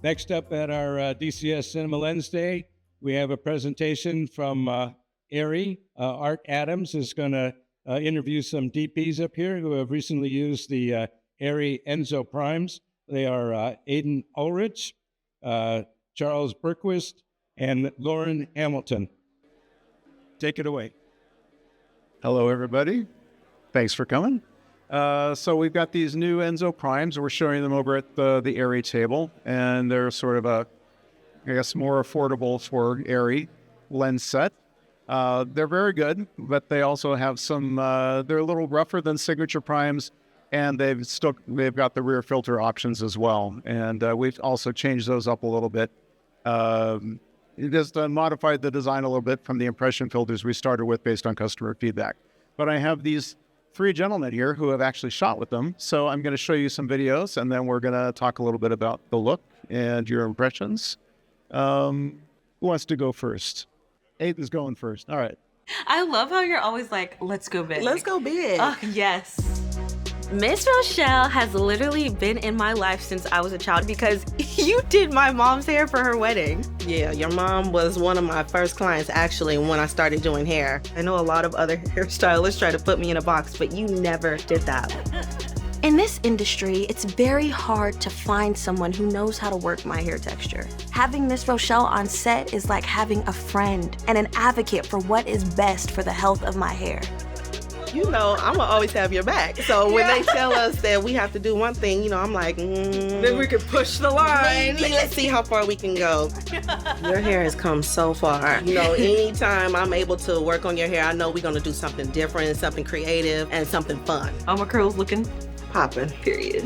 Next up at our DCS Cine Lens Day, we have a presentation from ARRI. Art Adams is going to interview some DPs up here who have recently used the ARRI Ensō primes. They are Aiden Ulrich, Charles Bergquist, and Loren Hamilton. Take it away. Hello, everybody. Thanks for coming. So we've got these new Ensō primes. We're showing them over at the ARRI table, and they're sort of a, I guess, more affordable for ARRI lens set. They're very good, but they also have some, they're a little rougher than signature primes, and they've got the rear filter options as well. And we've also changed those up a little bit. Just modified the design a little bit from the impression filters we started with based on customer feedback. But I have these three gentlemen here who have actually shot with them. So I'm going to show you some videos, and then we're going to talk a little bit about the look and your impressions. Who wants to go first? Aiden's going first. All right. I love how you're always like, let's go big. Let's go big. Oh, yes. Miss Rochelle has literally been in my life since I was a child because you did my mom's hair for her wedding. Yeah, your mom was one of my first clients actually when I started doing hair. I know a lot of other hairstylists try to put me in a box, but you never did that. In this industry, it's very hard to find someone who knows how to work my hair texture. Having Miss Rochelle on set is like having a friend and an advocate for what is best for the health of my hair. You know, I'm gonna always have your back. So when they tell us that we have to do one thing, you know, I'm like, Then we can push the line. maybe let's see how far we can go. Your hair has come so far. You know, anytime I'm able to work on your hair, I know we're gonna do something different, something creative, and something fun. All my curls looking Popping. period.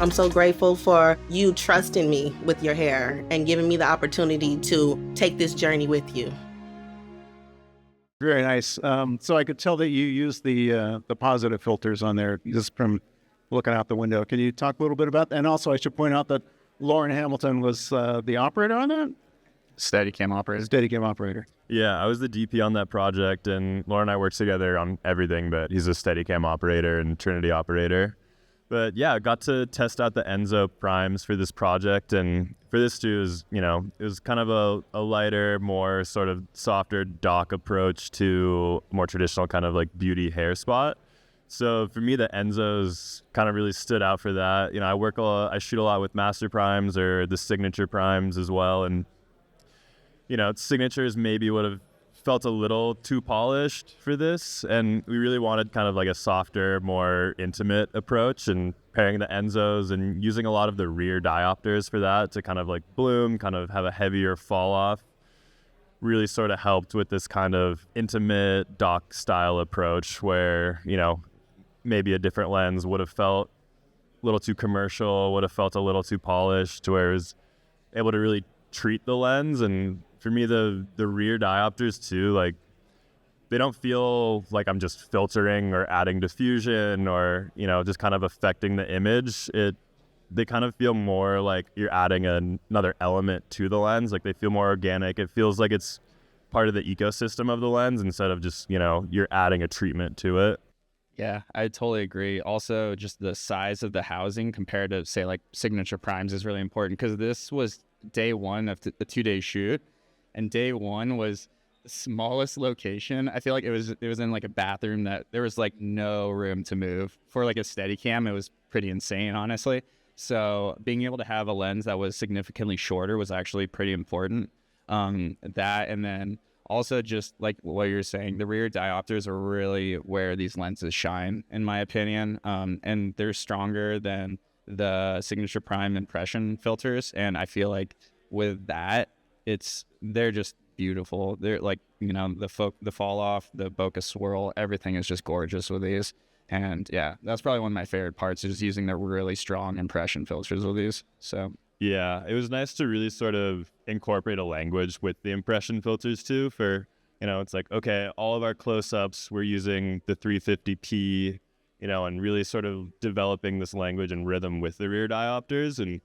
I'm so grateful for you trusting me with your hair and giving me the opportunity to take this journey with you. Very nice. So I could tell that you use the positive filters on there just from looking out the window. Can you talk a little bit about that? And also I should point out that Loren Hamilton was the operator on that? Steadicam operator. Steadicam operator. Yeah, I was the DP on that project, and Loren and I worked together on everything, but he's a Steadicam operator and Trinity operator. But yeah, I got to test out the Ensō primes for this project, and for this too is, it was kind of a lighter, more sort of softer dock approach to more traditional kind of like beauty hair spot. So for me, the Ensōs kind of really stood out for that. I shoot a lot with master primes or the signature primes as well, and signatures maybe would have felt a little too polished for this, and we really wanted kind of like a softer, more intimate approach, and pairing the Ensōs and using a lot of the rear diopters for that to kind of like bloom, kind of have a heavier fall off, really sort of helped with this kind of intimate dock style approach where, maybe a different lens would have felt a little too commercial, would have felt a little too polished, where it was able to really treat the lens. And for me, the rear diopters too, like they don't feel like I'm just filtering or adding diffusion or, just kind of affecting the image. They kind of feel more like you're adding another element to the lens. Like they feel more organic. It feels like it's part of the ecosystem of the lens instead of just, you're adding a treatment to it. Yeah, I totally agree. Also, just the size of the housing compared to, say, like signature primes is really important because this was day one of the 2-day shoot. And day one was the smallest location. I feel like it was in like a bathroom that there was like no room to move. For like a Steadicam, it was pretty insane, honestly. So being able to have a lens that was significantly shorter was actually pretty important. That, and then also just like what you're saying, the rear diopters are really where these lenses shine, in my opinion. And they're stronger than the signature prime impression filters. And I feel like with that, they're just beautiful. They're like, the fall off, the bokeh swirl, everything is just gorgeous with these. And yeah, that's probably one of my favorite parts, is using the really strong impression filters with these. So yeah, it was nice to really sort of incorporate a language with the impression filters too. For, it's like, okay, all of our close-ups, we're using the 350p, and really sort of developing this language and rhythm with the rear diopters, and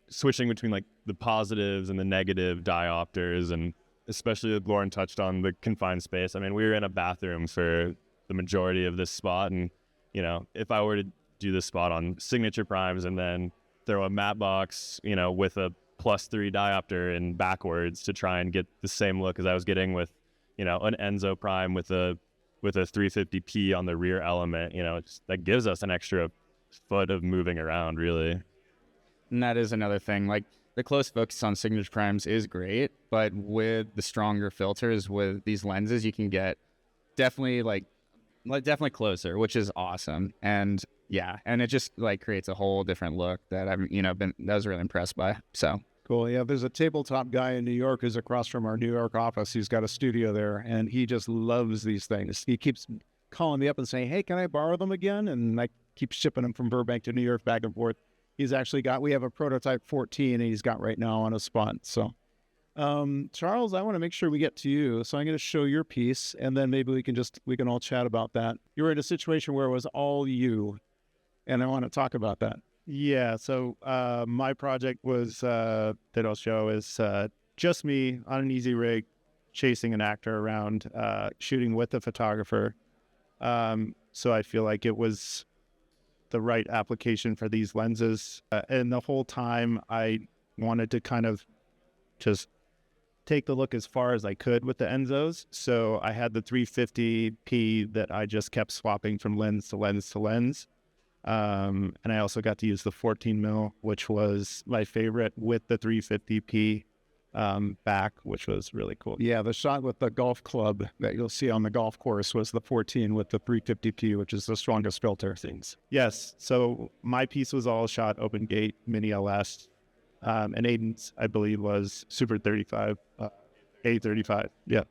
switching between like the positives and the negative diopters, and especially Loren touched on the confined space. I mean, we were in a bathroom for the majority of this spot, and if I were to do this spot on signature primes and then throw a matte box, with a +3 diopter and backwards to try and get the same look as I was getting with, an Ensō prime with a 350p on the rear element. That gives us an extra foot of moving around, really. And that is another thing. Like, the close focus on signature primes is great, but with the stronger filters with these lenses, you can get definitely definitely closer, which is awesome. And yeah, and it just creates a whole different look that I've I was really impressed by. So Cool. Yeah, there's a tabletop guy in New York who's across from our New York office. He's got a studio there, and he just loves these things. He keeps calling me up and saying, "Hey, can I borrow them again?" And I keep shipping them from Burbank to New York back and forth. He's actually we have a prototype 14 and he's got right now on a spot. So, Charles, I want to make sure we get to you. So I'm going to show your piece, and then maybe we can all chat about that. You were in a situation where it was all you, and I want to talk about that. Yeah, so my project was that I'll show is just me on an easy rig chasing an actor around, shooting with a photographer. So I feel like it was the right application for these lenses. And the whole time I wanted to kind of just take the look as far as I could with the Ensōs. So I had the 350p that I just kept swapping from lens to lens to lens. And I also got to use the 14 mil, which was my favorite, with the 350p back, which was really cool. Yeah, the shot with the golf club that you'll see on the golf course was the 14 with the 350p, which is the strongest filter. Things. Yes, so my piece was all shot open gate, mini LS, and Aiden's, I believe, was Super 35, A35. Yeah.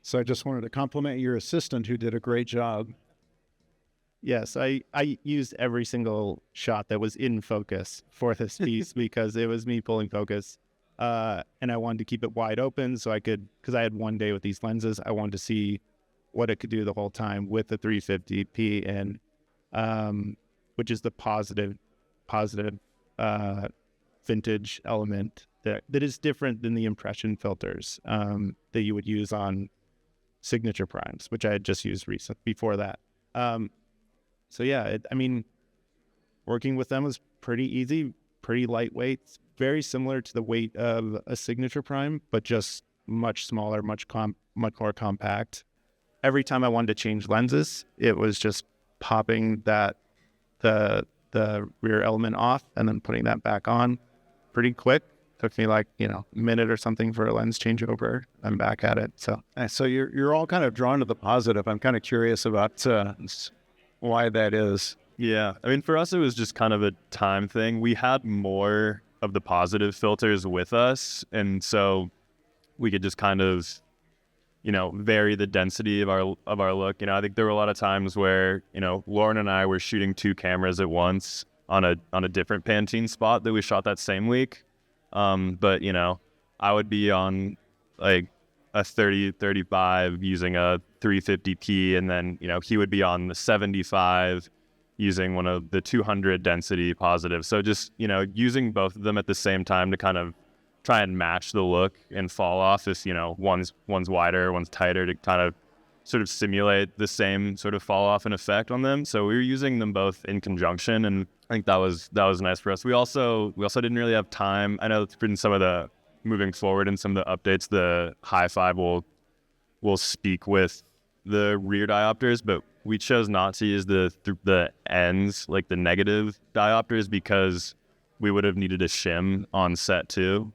So I just wanted to compliment your assistant who did a great job. Yes, I used every single shot that was in focus for this piece because it was me pulling focus. And I wanted to keep it wide open so I could, because I had one day with these lenses, I wanted to see what it could do the whole time with the 350p, and which is the positive vintage element that is different than the impression filters that you would use on signature primes, which I had just used before that. So yeah, I mean, working with them was pretty easy, pretty lightweight, very similar to the weight of a signature prime, but just much smaller, much more compact. Every time I wanted to change lenses, it was just popping the rear element off and then putting that back on pretty quick. Took me like, a minute or something for a lens changeover. I'm back at it. So you're all kind of drawn to the positive. I'm kind of curious about why that is. Yeah. I mean, for us, it was just kind of a time thing. We had more of the positive filters with us. And so we could just kind of, vary the density of our look. I think there were a lot of times where, Loren and I were shooting 2 cameras at once on a different Pantene spot that we shot that same week. But, I would be on like a 30-35 using a 350p, and then, he would be on the 75 using one of the 200 density positives. So just, using both of them at the same time to kind of try and match the look and fall off if, one's wider, one's tighter, to kind of sort of simulate the same sort of fall off and effect on them. So we were using them both in conjunction, and I think that was nice for us. We also didn't really have time. I know it's been some of the moving forward in some of the updates, the high five will speak with the rear diopters, but we chose not to use the ends, like the negative diopters, because we would have needed a shim on set too.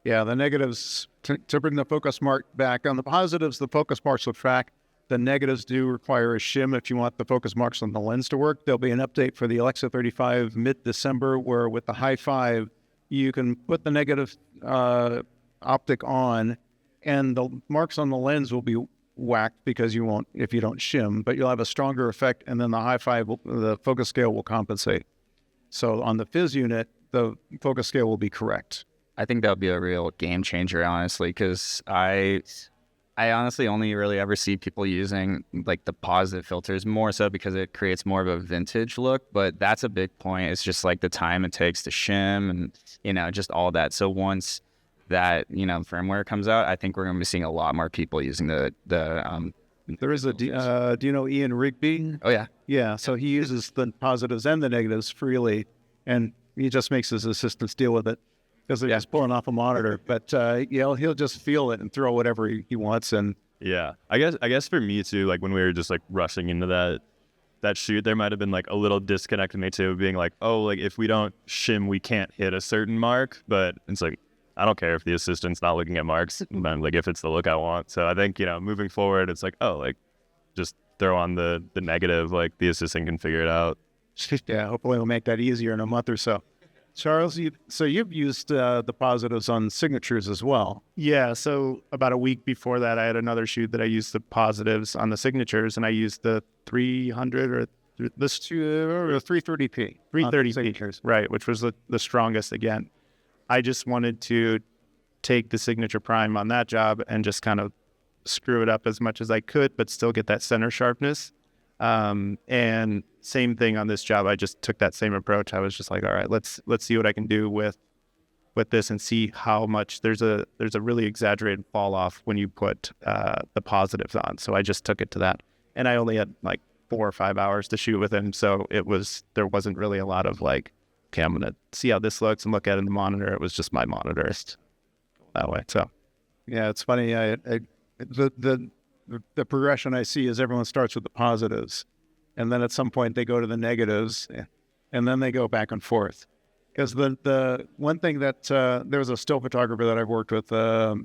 Yeah, the negatives, to bring the focus mark back. On the positives, the focus marks will track. The negatives do require a shim if you want the focus marks on the lens to work. There'll be an update for the Alexa 35 mid-December, where with the high five, you can put the negative optic on, and the marks on the lens will be whacked because you won't if you don't shim, but you'll have a stronger effect, and then the high five, the focus scale will compensate. So on the Fizz unit, the focus scale will be correct. I think that would be a real game changer, honestly, because I honestly only really ever see people using like the positive filters, more so because it creates more of a vintage look. But that's a big point. It's just like the time it takes to shim and, just all that. So once that, firmware comes out, I think we're going to be seeing a lot more people using the There is do you know Ian Rigby? Oh, yeah. Yeah, so he uses the positives and the negatives freely, and he just makes his assistants deal with it because they're just pulling off a monitor. But he'll just feel it and throw whatever he wants. And yeah, I guess for me too, like when we were just like rushing into that shoot, there might have been like a little disconnect in me too, being like, oh, like if we don't shim, we can't hit a certain mark. But it's like, I don't care if the assistant's not looking at marks, but like if it's the look I want. So I think, moving forward, it's like, oh, like just throw on the negative, like the assistant can figure it out. Yeah, hopefully we'll make that easier in a month or so. Charles, you've used the positives on signatures as well. Yeah, so about a week before that, I had another shoot that I used the positives on the signatures, and I used the 300 or this 330p. 330p, right, which was the strongest again. I just wanted to take the signature prime on that job and just kind of screw it up as much as I could, but still get that center sharpness. And same thing on this job. I just took that same approach. I was just like, all right, let's see what I can do with this and see how much there's a really exaggerated fall off when you put the positives on. So I just took it to that, and I only had like 4 or 5 hours to shoot with him. So there wasn't really a lot of like, okay, I'm gonna see how this looks and look at it in the monitor. It was just my monitor that way. So yeah, it's funny. The progression I see is everyone starts with the positives, and then at some point they go to the negatives, and then they go back and forth. Because the one thing that there was a still photographer that I've worked with a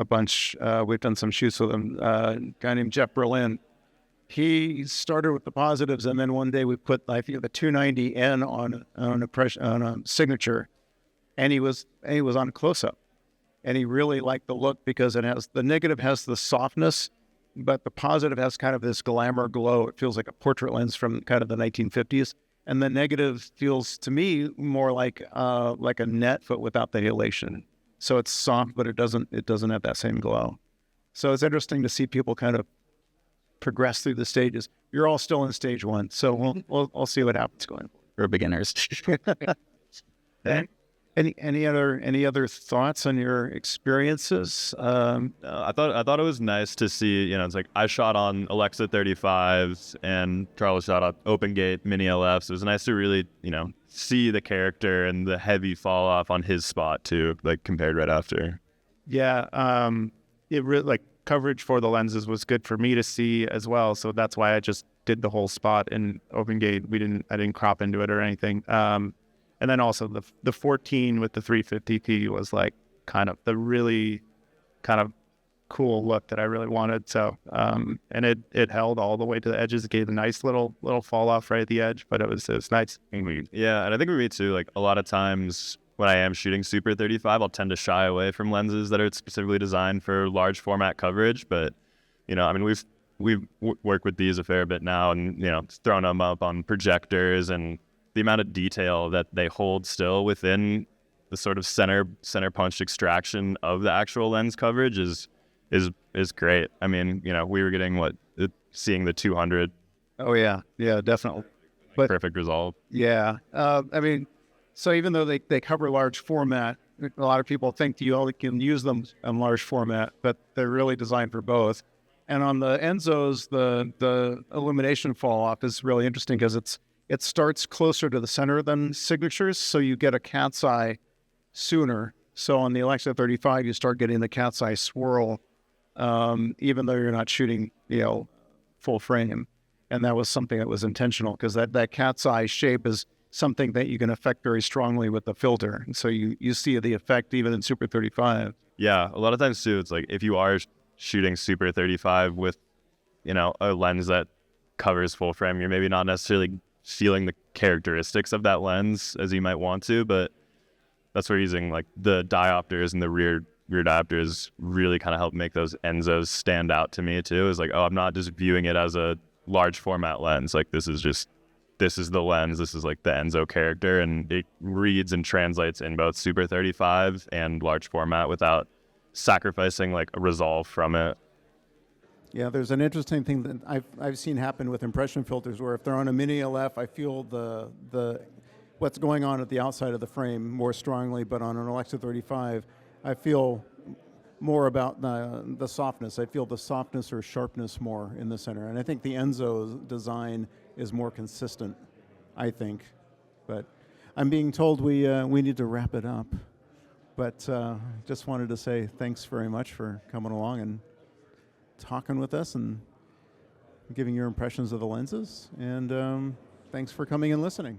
bunch. We've done some shoots with him. A guy named Jeff Berlin. He started with the positives, and then one day we put the 290N on a signature, and he was on close up. and he really liked the look because the negative has the softness, but the positive has kind of this glamour glow. It feels like a portrait lens from kind of the 1950s. And the negative feels to me more like a net, but without the halation. So it's soft, but it doesn't have that same glow. So it's interesting to see people kind of progress through the stages. You're all still in stage one, so we'll see what happens going forward. For beginners. Any other thoughts on your experiences? I thought it was nice to see, it's like I shot on Alexa 35s and Charles shot on Open Gate Mini LFs. It was nice to really, see the character and the heavy fall off on his spot too, like compared right after. Yeah, it really, like, coverage for the lenses was good for me to see as well. So that's why I just did the whole spot in Open Gate. I didn't crop into it or anything. And then also the 14 with the 350p was like kind of the really kind of cool look that I really wanted. So, and it held all the way to the edges. It gave a nice little fall off right at the edge, but it was nice. Yeah, and I think for me too, like a lot of times when I am shooting Super 35, I'll tend to shy away from lenses that are specifically designed for large format coverage. But, we've worked with these a fair bit now, and, thrown them up on projectors, and the amount of detail that they hold still within the sort of center punched extraction of the actual lens coverage is great. I mean, we were getting seeing the 200. Oh yeah, definitely. But perfect result. Yeah, so even though they cover large format, a lot of people think you only can use them in large format, but they're really designed for both. And on the Ensōs, the illumination fall off is really interesting because it starts closer to the center than signatures, so you get a cat's eye sooner. So on the Alexa 35, you start getting the cat's eye swirl, even though you're not shooting, full frame. And that was something that was intentional because that cat's eye shape is something that you can affect very strongly with the filter. And so you see the effect even in Super 35. Yeah, a lot of times too, it's like if you are shooting Super 35 with, a lens that covers full frame, you're maybe not necessarily feeling the characteristics of that lens as you might want to, but that's where using like the diopters and the rear diopters really kind of help make those Ensōs stand out to me too. Is like, oh, I'm not just viewing it as a large format lens. Like this is the lens. This is like the Ensō character, and it reads and translates in both Super 35 and large format without sacrificing like a resolve from it. Yeah, there's an interesting thing that I've seen happen with impression filters where if they're on a Mini LF, I feel the what's going on at the outside of the frame more strongly, but on an Alexa 35, I feel more about the softness. I feel the softness or sharpness more in the center. And I think the Ensō design is more consistent, I think. But I'm being told we need to wrap it up. But just wanted to say thanks very much for coming along and talking with us and giving your impressions of the lenses. And thanks for coming and listening.